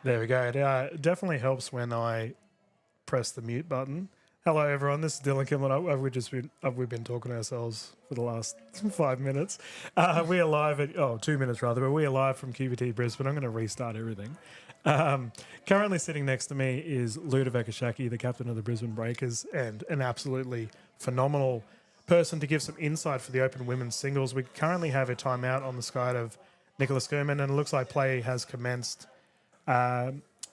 There we go. It definitely helps when I press the mute button. Hello, everyone. This is Dylan Kimlin. We've been talking to ourselves for the last 5 minutes. We are live at 2 minutes rather, but we are live from QPT Brisbane. I'm going to restart everything. Currently sitting next to me is Ludovic Ashaki, the captain of the Brisbane Breakers, and an absolutely phenomenal person to give some insight for the Open Women's Singles. We currently have a timeout on the side of Nicola Skurman, and it looks like play has commenced.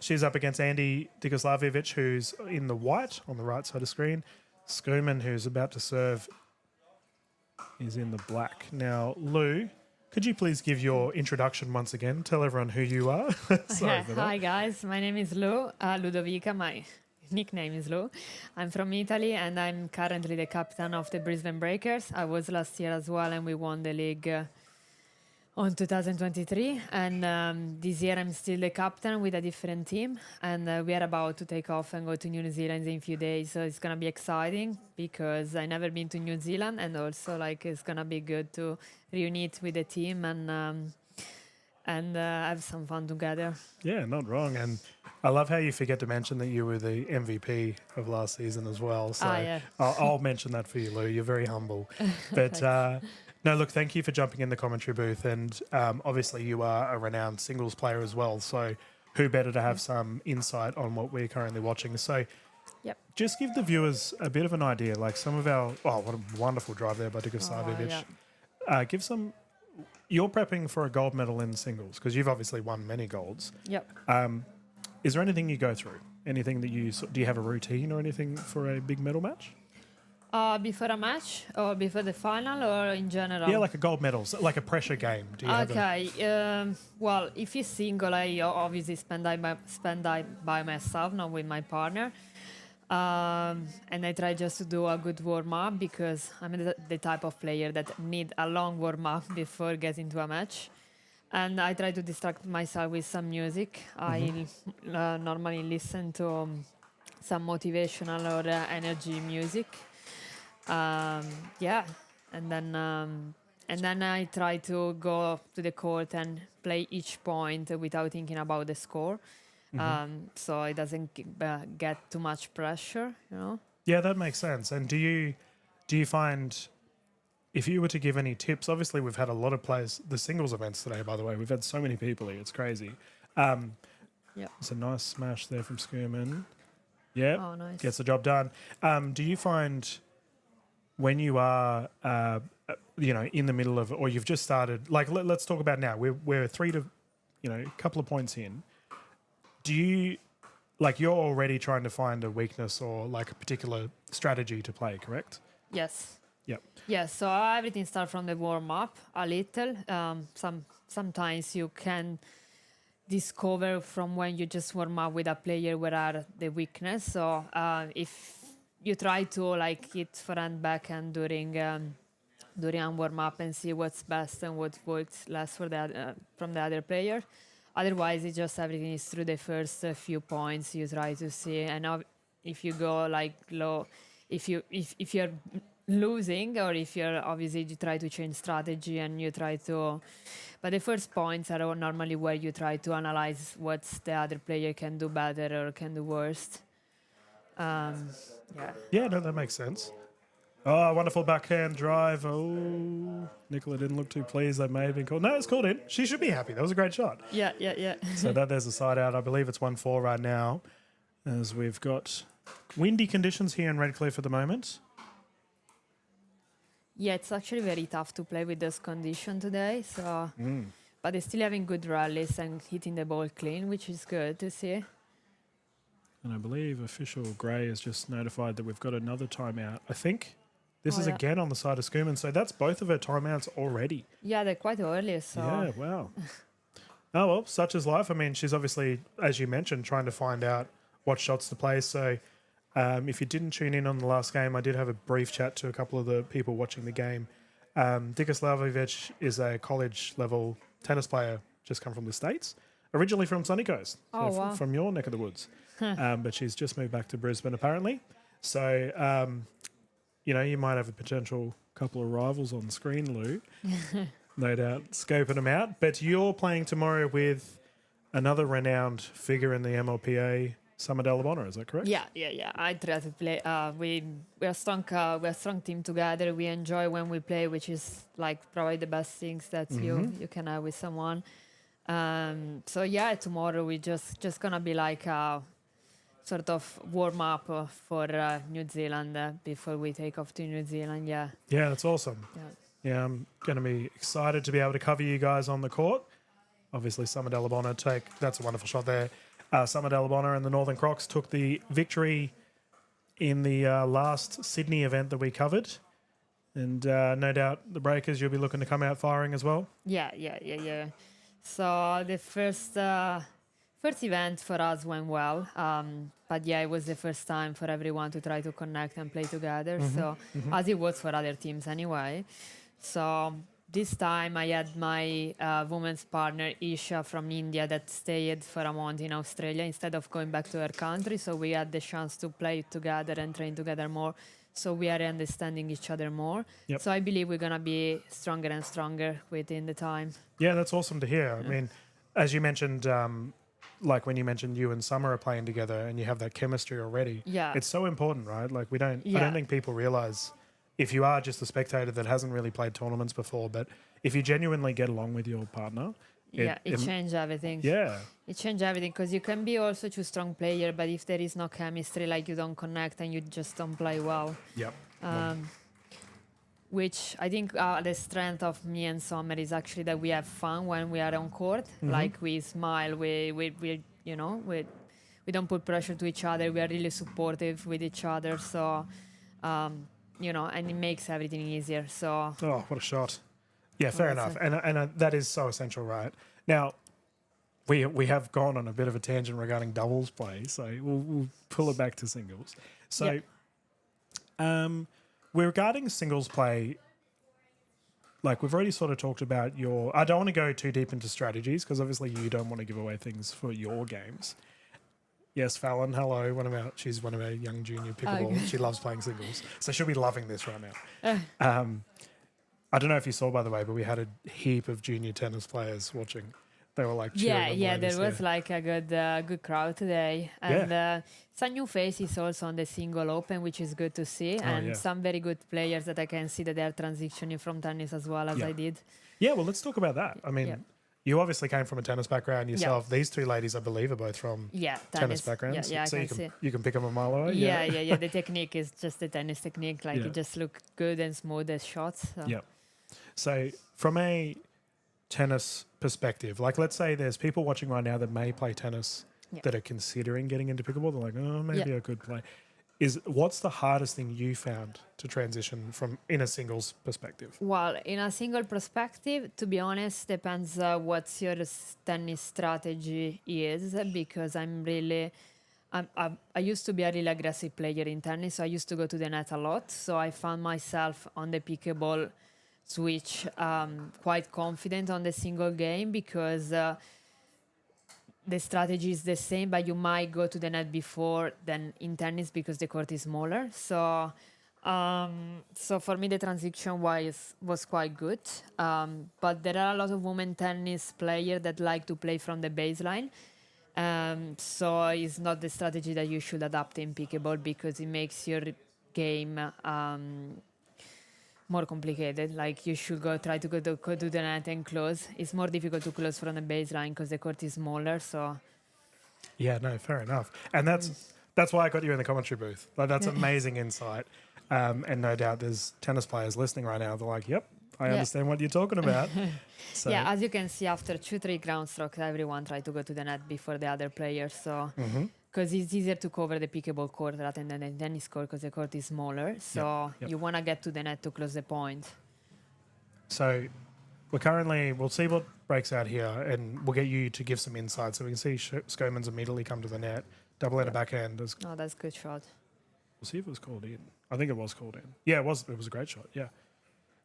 She's up against Andy Dikoslavievich, who's in the white on the right side of the screen. Skurman, who's about to serve, is in the black. Now, Lou, could you please give your introduction once again? Tell everyone who you are. Sorry for that. Hi guys, my name is Lou, Ludovica, my nickname is Lou. I'm from Italy and I'm currently the captain of the Brisbane Breakers. I was last year as well and we won the league on 2023, and this year I'm still the captain with a different team, and we are about to take off and go to New Zealand in a few days, so it's gonna be exciting because I never been to New Zealand, and also like it's gonna be good to reunite with the team and have some fun together. Yeah, not wrong. And I love how you forget to mention that you were the MVP of last season as well. So yeah. I'll mention that for you, Lou. You're very humble. But no, look, thank you for jumping in the commentary booth. And obviously you are a renowned singles player as well. So who better to have some insight on what we're currently watching? So Yep. just give the viewers a bit of an idea. Like some of our, what a wonderful drive there by Dikoslavievich. Give some, you're prepping for a gold medal in singles because you've obviously won many golds. Yep. Is there anything you go through? Anything that do you have a routine or anything for a big medal match? Before a match or before the final or in general? Yeah, like a gold medal, like a pressure game. Do you have well, if it's single, I obviously spend time by myself, not with my partner. And I try just to do a good warm-up because I'm the type of player that need a long warm-up before getting to a match. And I try to distract myself with some music. I normally listen to some motivational or energy music. And then I try to go to the court and play each point without thinking about the score. So it doesn't get too much pressure, you know? Yeah, that makes sense. And do you find, if you were to give any tips, obviously we've had a lot of players, the singles events today, by the way, we've had so many people here, it's crazy. It's a nice smash there from Skurman. Yeah, Oh, nice. gets the job done. Do you find when you are, in the middle of, or you've just started, like let's talk about now, we're a couple of points in. Do you, like you're already trying to find a weakness or like a particular strategy to play, correct? Yes. Yep. Yes, so everything starts from the warm-up a little. Sometimes you can discover from when you just warm up with a player where are the weakness. So if you try to like hit forehand backhand during a warm-up and see what's best and what works less for from the other player. Otherwise, it's just everything is through the first few points you try to see. And if you go like low, if you're losing or if you're obviously you try to change strategy and you try to, but the first points are normally where you try to analyze what the other player can do better or can do worse. Yeah, no, that makes sense. Oh, wonderful backhand drive. Oh, Nicola didn't look too pleased. That may have been called. No, it's called in. She should be happy. That was a great shot. Yeah. So there's a side out. I believe it's 1-4 right now as we've got windy conditions here in Redcliffe at the moment. Yeah, it's actually very tough to play with this condition today. So, but they're still having good rallies and hitting the ball clean, which is good to see. And I believe official Gray has just notified that we've got another timeout. I think this is again on the side of Skurman. So that's both of her timeouts already. Yeah, they're quite early. So yeah, wow. Oh, well, such is life. I mean, she's obviously, as you mentioned, trying to find out what shots to play. So if you didn't tune in on the last game, I did have a brief chat to a couple of the people watching the game. Dikoslavievich is a college-level tennis player, just come from the States, originally from Sunny Coast, from your neck of the woods. But she's just moved back to Brisbane, apparently. So, you might have a potential couple of rivals on the screen, Lou. No doubt, scoping them out. But you're playing tomorrow with another renowned figure in the MLPA, Summer Delabona. Is that correct? Yeah. I try to play. We're strong. We're a strong team together. We enjoy when we play, which is like probably the best things that you can have with someone. So yeah, tomorrow we just gonna be like a sort of warm up for New Zealand before we take off to New Zealand. Yeah. Yeah, that's awesome. Yeah, I'm going to be excited to be able to cover you guys on the court. Obviously, Summer Delabona that's a wonderful shot there. Summer Delabona and the Northern Crocs took the victory in the last Sydney event that we covered. And no doubt the Breakers, you'll be looking to come out firing as well. Yeah. So the first event for us went well, but yeah, it was the first time for everyone to try to connect and play together. So as it was for other teams anyway. So this time I had my women's partner Isha from India that stayed for a month in Australia instead of going back to her country. So we had the chance to play together and train together more. So we are understanding each other more. Yep. So I believe we're gonna be stronger and stronger within the time. Yeah, that's awesome to hear. I mean, as you mentioned, like when you mentioned you and Summer are playing together and you have that chemistry already. Yeah. It's so important, right? Like I don't think people realize if you are just a spectator that hasn't really played tournaments before, but if you genuinely get along with your partner, it changed everything. Yeah. It changed everything because you can be also too strong player, but if there is no chemistry, like you don't connect and you just don't play well. Yep. Which I think the strength of me and Summer is actually that we have fun when we are on court. Like we smile, we don't put pressure to each other. We are really supportive with each other. So, and it makes everything easier. So. Oh, what a shot! Yeah, fair enough. And that is so essential, right? Now, we have gone on a bit of a tangent regarding doubles play, so we'll pull it back to singles. So, regarding singles play, like we've already sort of talked about I don't want to go too deep into strategies because obviously you don't want to give away things for your games. Yes, Fallon, hello. She's one of our young junior pickleball. She loves playing singles. So she'll be loving this right now. I don't know if you saw, by the way, but we had a heap of junior tennis players watching. They were like cheering. Yeah, there was like a good crowd today. And some new faces also on the single open, which is good to see. And some very good players that I can see that they're transitioning from tennis as well as I did. Yeah, well, let's talk about that. I mean, you obviously came from a tennis background yourself. These two ladies, I believe, are both from tennis backgrounds. Yeah, so you can pick them a mile away. Yeah. The technique is just the tennis technique. Like it just look good and smooth as shots. So. Yeah. So from a tennis perspective, like let's say there's people watching right now that may play tennis that are considering getting into pickleball. They're like, oh, maybe I could play. What's the hardest thing you found to transition from in a singles perspective? Well, in a single perspective, to be honest, depends what your tennis strategy is, because I used to be a really aggressive player in tennis, so I used to go to the net a lot. So I found myself on the pickleball switch quite confident on the single game because the strategy is the same, but you might go to the net before than in tennis because the court is smaller. So for me, the transition was quite good. But there are a lot of women tennis players that like to play from the baseline. So it's not the strategy that you should adapt in pickleball because it makes your game more complicated. Like you should try to go to the net and close. It's more difficult to close from the baseline because the court is smaller. So yeah, no, fair enough. And that's why I got you in the commentary booth. Like that's amazing insight. And no doubt there's tennis players listening right now. They're like, yep, I understand what you're talking about. So. Yeah, as you can see, after 2-3 ground strokes, everyone tried to go to the net before the other players. So because it's easier to cover the pickleball court rather than the tennis court because the court is smaller. So you want to get to the net to close the point. So we'll see what breaks out here and we'll get you to give some insight. So we can see Skomans immediately come to the net. Double-handed backhand. Oh, that's a good shot. We'll see if it was called in. I think it was called in. Yeah, it was a great shot, yeah.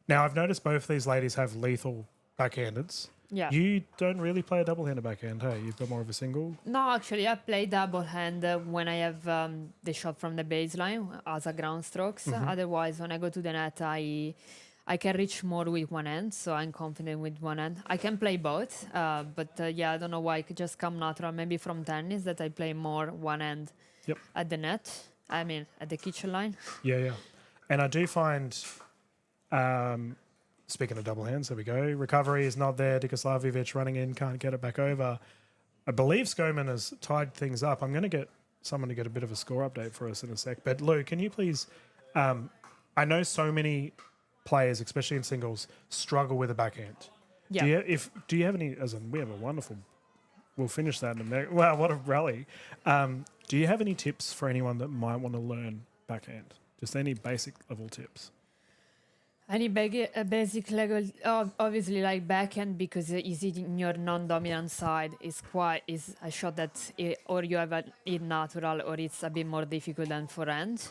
Now, I've noticed both these ladies have lethal backhandeds. Yeah. You don't really play a double-handed backhand, hey? You've got more of a single? No, actually, I play double-hand when I have the shot from the baseline as a ground strokes. Otherwise, when I go to the net, I I can reach more with one hand, so I'm confident with one hand. I can play both, but yeah, I don't know why it could just come natural. Maybe from tennis that I play more one hand Yep. at the net. I mean, at the kitchen line. Yeah. And I do find, speaking of double hands, there we go. Recovery is not there. Dikoslavic running in, can't get it back over. I believe Skoman has tied things up. I'm going to get someone to get a bit of a score update for us in a sec. But Lou, can you please? I know so many players, especially in singles, struggle with a backhand. Yeah. Do you have any? As in, we have a wonderful. We'll finish that in a minute. Wow, what a rally! Do you have any tips for anyone that might want to learn backhand? Just any basic level tips. Any basic level, obviously like backhand, because is it in your non-dominant side is a shot that or you have it natural or it's a bit more difficult than forehand.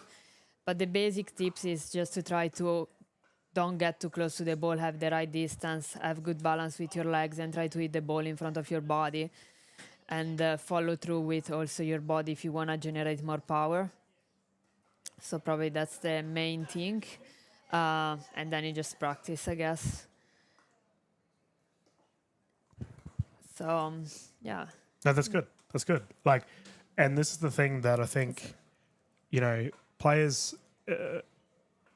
But the basic tips is just to try to don't get too close to the ball, have the right distance, have good balance with your legs, and try to hit the ball in front of your body, and follow through with also your body if you want to generate more power. So probably that's the main thing. And then you just practice, I guess. So, yeah. No, that's good. That's good. Like, and this is the thing that I think, players,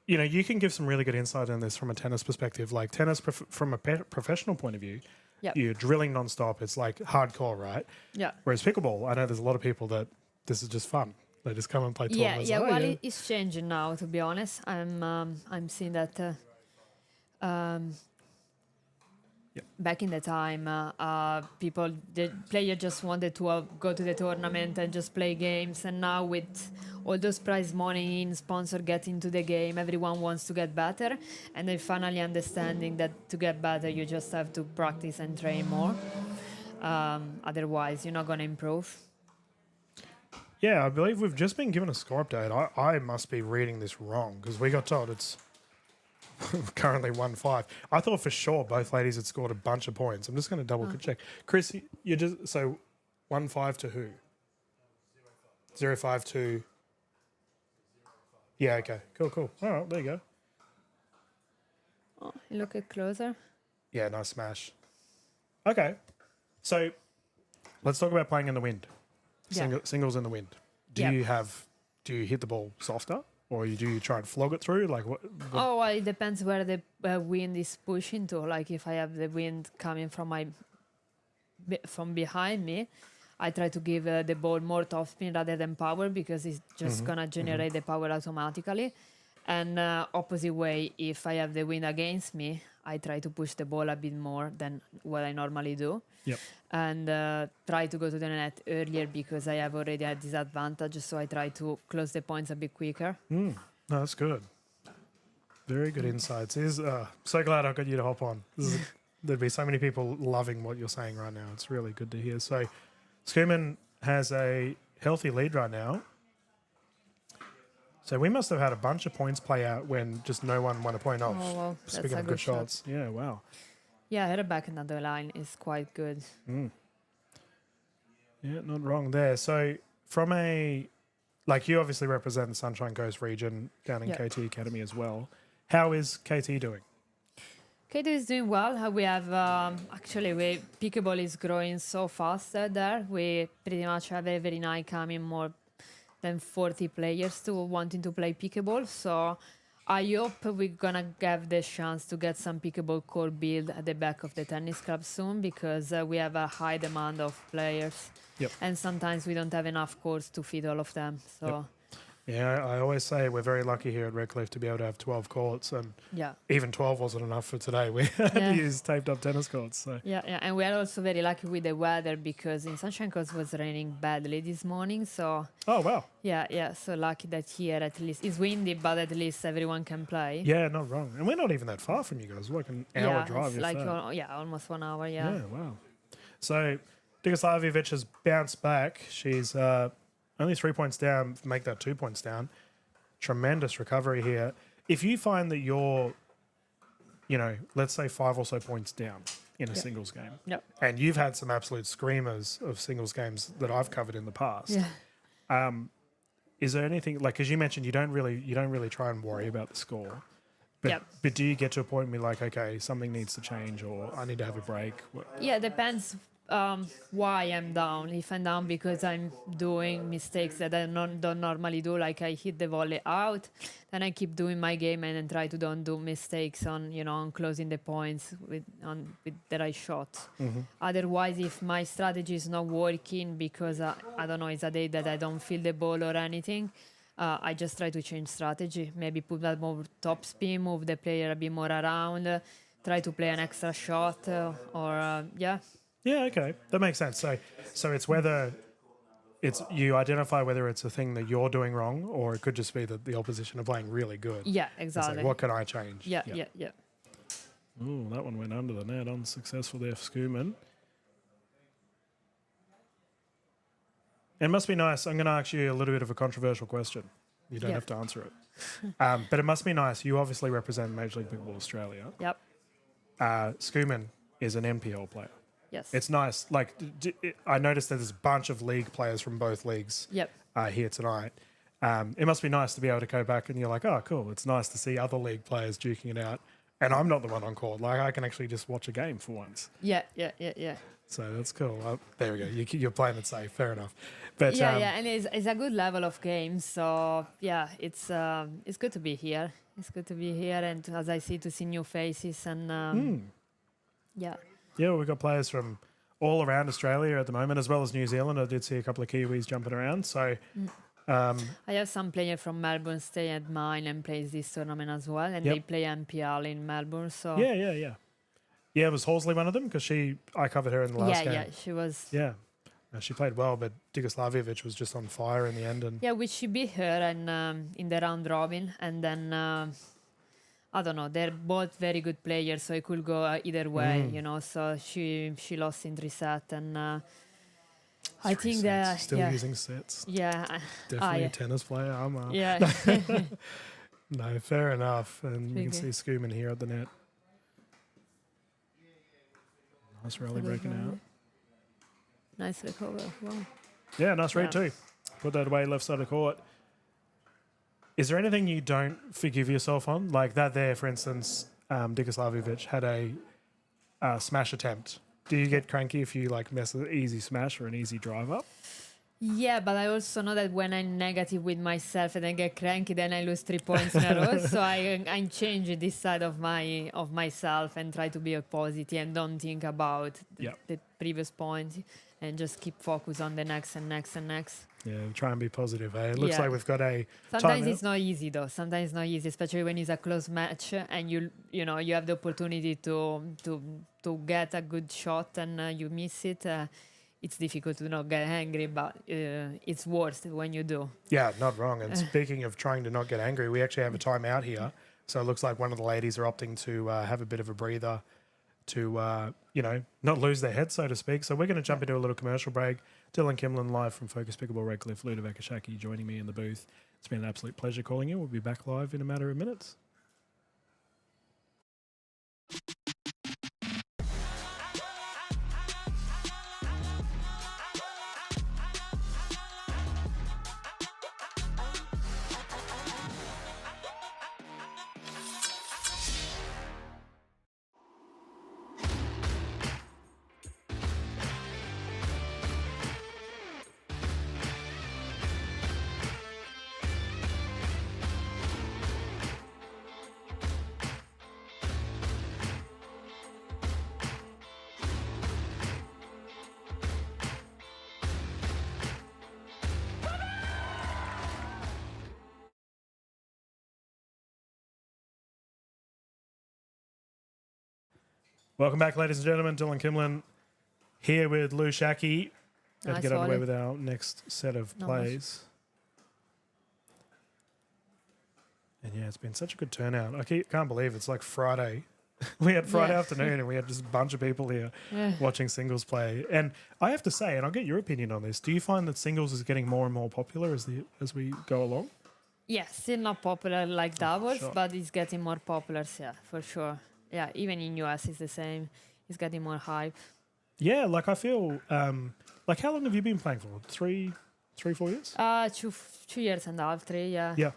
you can give some really good insight on this from a tennis perspective. Like tennis, from a professional point of view, Yep. you're drilling nonstop. It's like hardcore, right? Yeah. Whereas pickleball, I know there's a lot of people that this is just fun. They just come and play tournaments. Yeah. Well, it's changing now. To be honest, I'm seeing that. Back in the time, the player just wanted to go to the tournament and just play games. And now with all those prize money in, sponsor get into the game, everyone wants to get better. And they're finally understanding that to get better, you just have to practice and train more. Otherwise, you're not going to improve. Yeah, I believe we've just been given a score update. I must be reading this wrong because we got told it's currently 1-5. I thought for sure both ladies had scored a bunch of points. I'm just going to double check. Chris, you just so 1-5 to who? 0-5 to. Yeah. Okay. Cool. All right. There you go. Oh, look at closer. Yeah. Nice smash. Okay. So let's talk about playing in the wind. Singles in the wind. Do you hit the ball softer, or do you try and flog it through? Like what? Well, it depends where the wind is pushing to. Like if I have the wind coming from behind me, I try to give the ball more topspin rather than power because it's just gonna generate the power automatically. And opposite way, if I have the wind against me, I try to push the ball a bit more than what I normally do. Yep. And try to go to the net earlier because I have already a disadvantage. So I try to close the points a bit quicker. No, that's good. Very good insights. So glad I got you to hop on. There'd be so many people loving what you're saying right now. It's really good to hear. So Skuman has a healthy lead right now. So we must have had a bunch of points play out when just no one won a point off. Oh, well, Speaking of good shots. Yeah, wow. Yeah, her back another line is quite good. Yeah, not wrong there. So from you obviously represent the Sunshine Coast region down in KT Academy as well. How is KT doing? KT is doing well. We have, Pickleball is growing so fast there. We pretty much have every night coming more than 40 players wanting to play Pickleball. So I hope we're going to have the chance to get some Pickleball court built at the back of the tennis club soon because we have a high demand of players. Yep. And sometimes we don't have enough courts to feed all of them. So. Yep. Yeah, I always say we're very lucky here at Redcliffe to be able to have 12 courts, and even 12 wasn't enough for today. We had to use taped up tennis courts. So. Yeah, and we are also very lucky with the weather because in Sunshine Coast was raining badly this morning. So oh wow. Yeah. So lucky that here at least it's windy, but at least everyone can play. Yeah, not wrong. And we're not even that far from you guys. We're like an hour drive. It's like almost 1 hour. Yeah. Yeah, wow. So Dikoslavic has bounced back. She's only 3 points down, make that 2 points down. Tremendous recovery here. If you find that you're, let's say 5 or so points down in a singles game, and you've had some absolute screamers of singles games that I've covered in the past, is there anything, like, because you mentioned you don't really try and worry about the score. But, Yep. but do you get to a point where you're like, okay, something needs to change or I need to have a break? Yeah, depends why I'm down. If I'm down because I'm doing mistakes that I don't normally do, like I hit the volley out, then I keep doing my game and then try to don't do mistakes on on closing the points with the right shot. Otherwise, if my strategy is not working because I don't know, it's a day that I don't feel the ball or anything. I just try to change strategy. Maybe put that more top spin, move the player a bit more around, try to play an extra shot, yeah. Yeah, okay. That makes sense. So it's whether it's you identify whether it's a thing that you're doing wrong or it could just be that the opposition are playing really good. Yeah, It's like, exactly. what can I change? Yeah. Ooh, that one went under the net. Unsuccessful there for Schumann. It must be nice. I'm going to ask you a little bit of a controversial question. You don't Yeah. have to answer it. But it must be nice. You obviously represent Major League Pickleball Australia. Yep. Schumann is an NPL player. Yes. It's nice. Like, I noticed that there's a bunch of league players from both leagues Yep. here tonight. It must be nice to be able to go back and you're like, oh, cool. It's nice to see other league players duking it out. And I'm not the one on court. Like, I can actually just watch a game for once. Yeah. So that's cool. There we go. You're playing it safe. Fair enough. But Yeah, and it's a good level of game. So yeah, it's good to be here. It's good to be here, and as I see, to see new faces and yeah. Yeah, we've got players from all around Australia at the moment, as well as New Zealand. I did see a couple of Kiwis jumping around. So I have some player from Melbourne stay at mine and plays this tournament as well, and Yep. they play MPL in Melbourne. So yeah. Yeah, was Horsley one of them? Because I covered her in the last game. yeah, she was. Yeah. She played well, but Digoslavjevic was just on fire in the end. And Yeah, which she beat her and in the round robin, and then I don't know. They're both very good players, so it could go either way, So she lost in 3 sets, and I think that still yeah, using sets. yeah, Definitely yeah. a tennis player. Yeah, No, fair enough. And you can Okay. see Schumann here at the net. Nice rally breaking out. nice recover. Wow. Yeah, nice read Yeah. too. Put that away left side of court. Is there anything you don't forgive yourself on? Like that there, for instance, Digoslavjevic had a smash attempt. Do you get cranky if you like miss an easy smash or an easy drive up? Yeah, but I also know that when I'm negative with myself and I get cranky, then I lose 3 points in a row. So I change this side of myself and try to be positive and don't think about the previous point and just keep focus on the next and next and next. Yeah, try and be positive. Eh? It looks Yeah. like we've got a Sometimes timeout. it's not easy though. Sometimes it's not easy, especially when it's a close match and you have the opportunity to get a good shot and you miss it. It's difficult to not get angry, but it's worse when you do. Yeah, not wrong. And speaking of trying to not get angry, we actually have a timeout here. So it looks like one of the ladies are opting to have a bit of a breather to, not lose their head, so to speak. So we're going to jump into a little commercial break. Dylan Kimlin live from Focus Pickleball Redcliffe, Ludovic Ashaki joining me in the booth. It's been an absolute pleasure calling you. We'll be back live in a matter of minutes. Welcome back, ladies and gentlemen. Dylan Kimlin here with Lou Shaki. Let's Nice get underway volley. with our next set of Not plays. And yeah, it's been such a good turnout. I can't believe it's like Friday. We had Friday Yeah. afternoon and we had just a bunch of people here Yeah. watching singles play. And I have to say, and I'll get your opinion on this, do you find that singles is getting more and more popular as we go along? Yeah, still not popular like doubles, sure. but it's getting more popular, yeah, for sure. Yeah, even in US it's the same. It's getting more hype. Yeah, like I feel, like how long have you been playing for? 3, 4 years? 2 years and a half, 3, yeah. Yeah.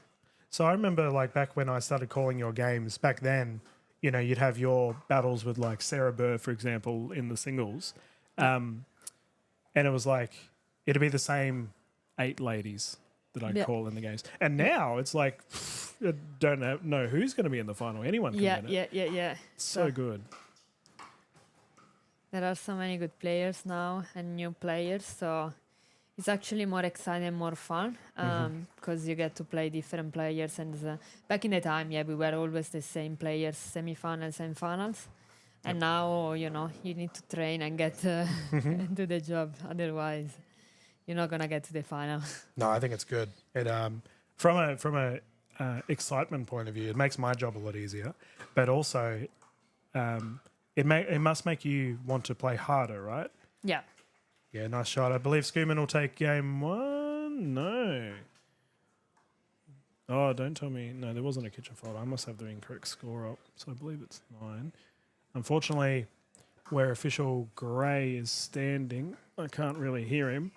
So I remember like back when I started calling your games back then, you know, you'd have your battles with like Sarah Burr, for example, in the singles. And it was like, it'd be the same 8 ladies that I'd Yeah. call in the games. And now it's like, I don't know who's going to be in the final. Anyone can win it. Yeah. It's so good. There are so many good players now and new players, so it's actually more exciting, more fun because you get to play different players. And back in the time, yeah, we were always the same players, semifinals and finals. And now, you know, you need to train and get do the job. Otherwise, you're not gonna get to the final. No, I think it's good. It from a excitement point of view, it makes my job a lot easier, but also it must make you want to play harder, right? Yeah. Yeah, nice shot. I believe Schumann will take game 1. No. Oh, don't tell me. No, there wasn't a kitchen fault. I must have the incorrect score up. So I believe it's 9. Unfortunately, where official Gray is standing, I can't really hear him.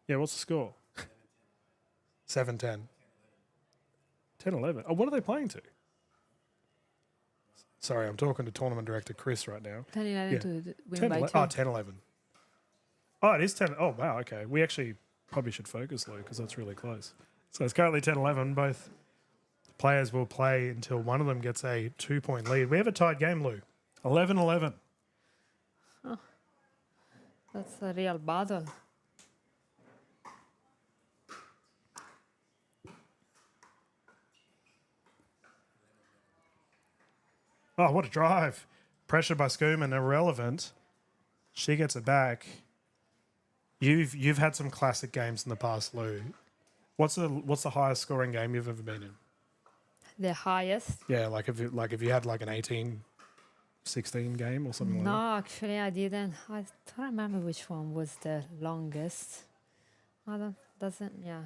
Yeah, what's the score? 7-10. 10-11. Oh, what are they playing to? Sorry, I'm talking to tournament director Chris right now. 10-11 Yeah. to win 10, by 2. 10-11. Oh, it is 10. Oh, wow, okay. We actually probably should focus, Lou, because that's really close. So it's currently 10-11. Both players will play until one of them gets a 2-point lead. We have a tied game, Lou. 11-11. That's a real battle. Oh, what a drive. Pressure by Schumann, irrelevant. She gets it back. You've had some classic games in the past, Lou. What's the highest scoring game you've ever been in? The highest? Yeah, like if you had like an 18-16 game or something No, like that. actually, I didn't. I don't remember which one was the longest. Yeah.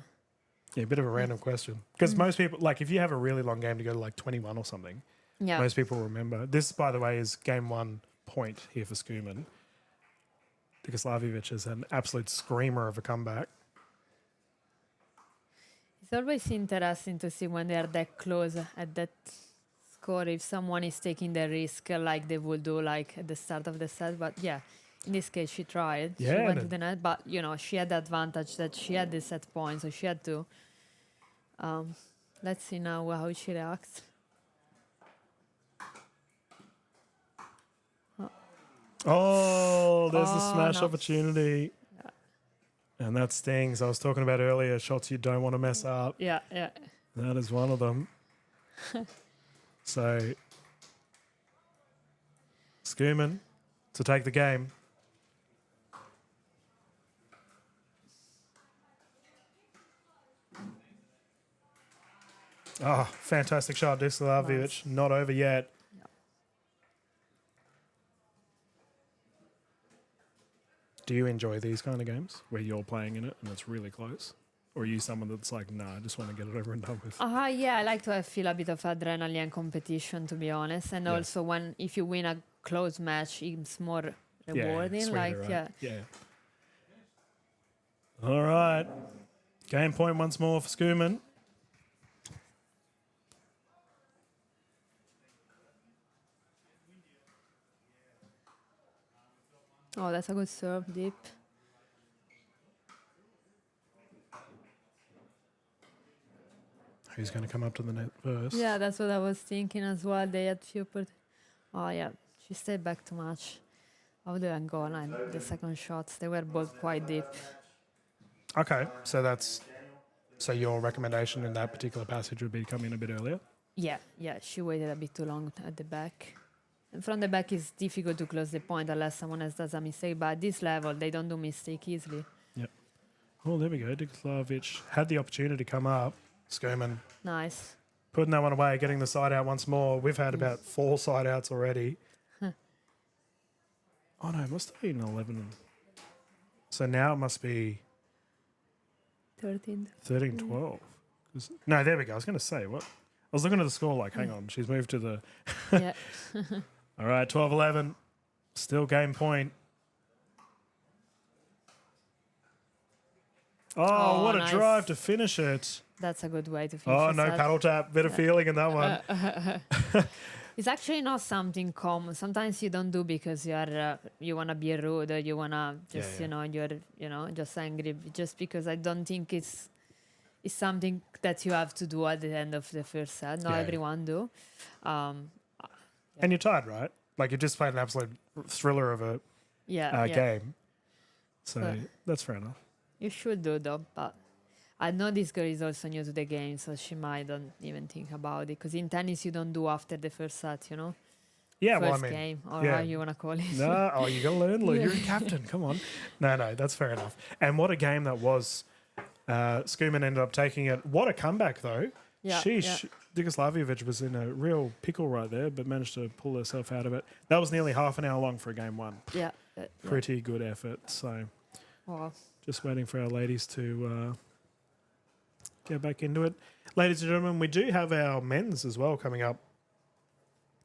Yeah, a bit of a random question. Because most people, like if you have a really long game to go to like 21 or something, Yeah. most people remember. This, by the way, is game 1 point here for Schumann. Dikoslavjevic is an absolute screamer of a comeback. It's always interesting to see when they are that close at that score, if someone is taking the risk like they would do like at the start of the set. But yeah, in this case, she tried. She Yeah, went to the net, but you know, she had the advantage that she had the set point, so she had to. Let's see now how she reacts. Oh, there's the Oh, smash no. opportunity. And that stings. I was talking about earlier, shots you don't want to mess up. Yeah. That is one of them. So, Schumann to take the game. Oh, fantastic shot, Dikoslavjevic. Nice. Not over yet. Do you enjoy these kind of games where you're playing in it and it's really close? Or are you someone that's like, nah, I just want to get it over and done with? Yeah, I like to feel a bit of adrenaline and competition, to be honest. And Yeah. also if you win a close match, it's more rewarding. sweeter, like, right? yeah. All right. Game point once more for Schumann. Oh, that's a good serve, deep. Who's going to come up to the net first? Yeah, that's what I was thinking as well. They had few Oh yeah, she stayed back too much. I would have gone and the second shots. They were both quite deep. Okay, so your recommendation in that particular passage would be come in a bit earlier? Yeah, she waited a bit too long at the back. And from the back, it's difficult to close the point unless someone else does a mistake. But at this level, they don't do mistake easily. Yep. Oh, there we go. Dikoslavjevic had the opportunity to come up. Schumann Nice. putting that one away, getting the side out once more. We've had about 4 side outs already. Oh, no, it must have been 11. So now it must be 13. 13-12. No, there we go. I was going to say, what? I was looking at the score like, hang on, she's moved to the... Yeah. All right, 12-11. Still game point. Oh, what a nice. drive to finish it. That's a good way to finish. Oh, a no set. paddle tap. Bit of feeling in that one. It's actually not something common. Sometimes you don't do because you wanna be rude or you wanna just you're just angry. Just because I don't think it's something that you have to do at the end of the first set. Not Yeah. everyone do. And you're tired, right? Like you just played an absolute thriller of a Yeah. game. So Yeah. that's fair enough. You should do though, but I know this girl is also new to the game, so she might don't even think about it. Because in tennis, you don't do after the first set, Yeah, first well, I mean, game, or yeah. how you wanna call it. no, oh, you got to learn, Lou. You're a captain. Come on. No, that's fair enough. And what a game that was. Skuman ended up taking it. What a comeback, though. Yeah, Sheesh. Digoslavievich was in a real pickle right there, but managed to pull herself out of it. That was nearly half an hour long for a game one. Yeah. Pretty good effort. So Wow. just waiting for our ladies to get back into it. Ladies and gentlemen, we do have our men's as well coming up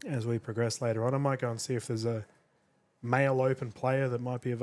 as we progress later on. I might go and see if there's a male open player that might be available.